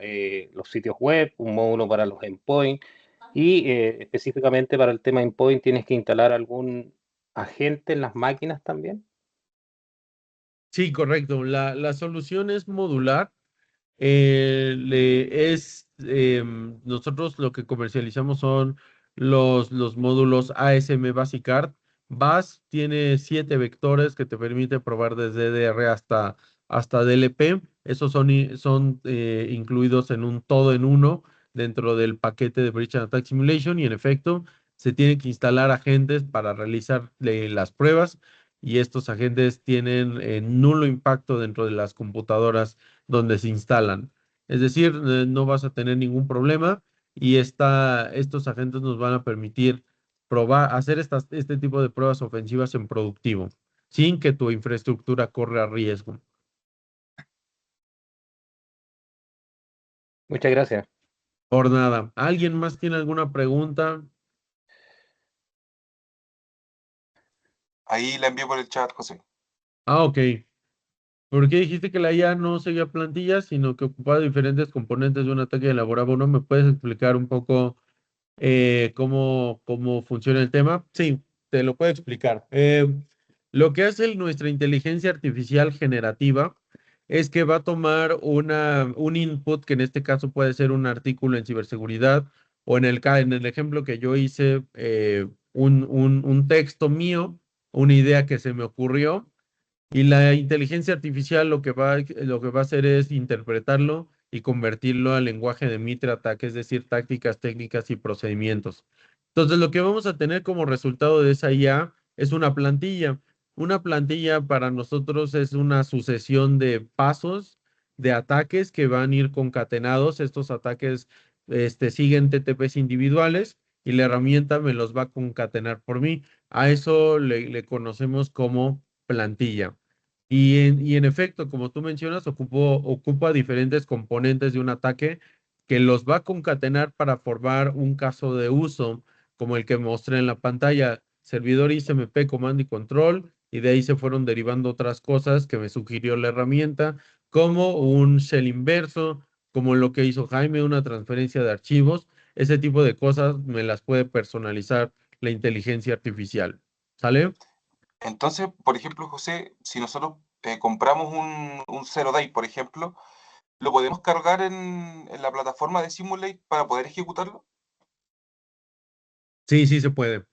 los sitios web, un módulo para los endpoints y específicamente para el tema endpoint tienes que instalar algún agente en las máquinas también. Sí, correcto. La solución es modular. Nosotros lo que comercializamos son los módulos ASM Basic Card. BAS tiene 7 vectores que te permite probar desde DDR hasta DLP. Esos son incluidos en un todo en uno dentro del paquete de Breach and Attack Simulation, y en efecto se tienen que instalar agentes para realizar las pruebas, y estos agentes tienen nulo impacto dentro de las computadoras donde se instalan. Es decir, no vas a tener ningún problema, y estos agentes nos van a permitir hacer este tipo de pruebas ofensivas en productivo, sin que tu infraestructura corra riesgo. Muchas gracias. Por nada. ¿Alguien más tiene alguna pregunta? Ahí la envié por el chat, José. Ah, ok. ¿Por qué dijiste que la IA no seguía plantillas, sino que ocupaba diferentes componentes de un ataque y elaboraba uno? ¿Me puedes explicar un poco cómo funciona el tema? Sí, te lo puedo explicar. Lo que hace nuestra inteligencia artificial generativa es que va a tomar un input, que en este caso puede ser un artículo en ciberseguridad, o en el ejemplo que yo hice, un texto mío, una idea que se me ocurrió, y la inteligencia artificial lo que va a hacer es interpretarlo y convertirlo al lenguaje de MITRE-ATT&CK, es decir, tácticas, técnicas y procedimientos. Entonces, lo que vamos a tener como resultado de esa IA es una plantilla. Una plantilla para nosotros es una sucesión de pasos de ataques que van a ir concatenados. Estos ataques siguen TTPs individuales, y la herramienta me los va a concatenar por mí. A eso le conocemos como plantilla. Y en efecto, como tú mencionas, ocupa diferentes componentes de un ataque que los va a concatenar para formar un caso de uso como el que mostré en la pantalla, servidor ICMP, comando y control, y de ahí se fueron derivando otras cosas que me sugirió la herramienta, como un shell inverso, como lo que hizo Jaime, una transferencia de archivos. Ese tipo de cosas me las puede personalizar la inteligencia artificial. ¿Sale? Entonces, por ejemplo, José, si nosotros compramos un Zero Day, por ejemplo, ¿lo podemos cargar en la plataforma de Simulate para poder ejecutarlo? Sí, sí se puede.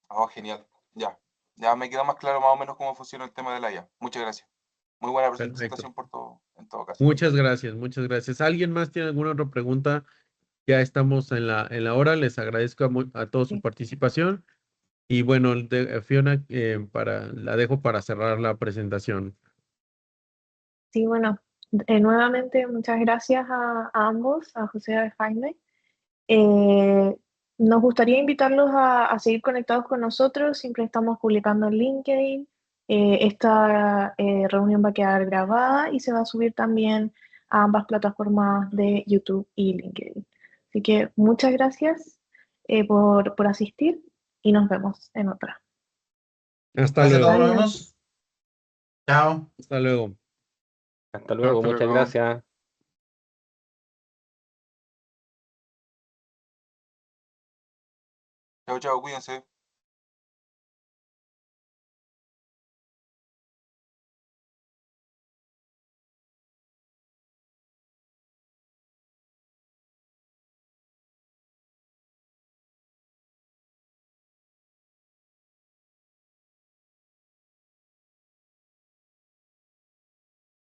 Ah, genial. Ya. Ya me queda más claro más o menos cómo funciona el tema de la IA. Muchas gracias. Muy buena Perfecto. presentación por todo, en todo caso. Muchas gracias, muchas gracias. ¿Alguien más tiene alguna otra pregunta? Ya estamos en la hora. Les agradezco a todos su Sí. participación. Y bueno, Fiona, la dejo para cerrar la presentación. Sí, bueno, nuevamente muchas gracias a ambos, a José y a Jaime. Nos gustaría invitarlos a seguir conectados con nosotros. Siempre estamos publicando en LinkedIn. Esta reunión va a quedar grabada y se va a subir también a ambas plataformas de YouTube y LinkedIn. Así que muchas gracias por asistir y nos vemos en otra. Hasta Gracias a todos, luego. nos Adiós. vemos. Chao. Hasta luego. Hasta luego, Hasta muchas luego. gracias. Chao, chao, cuídense.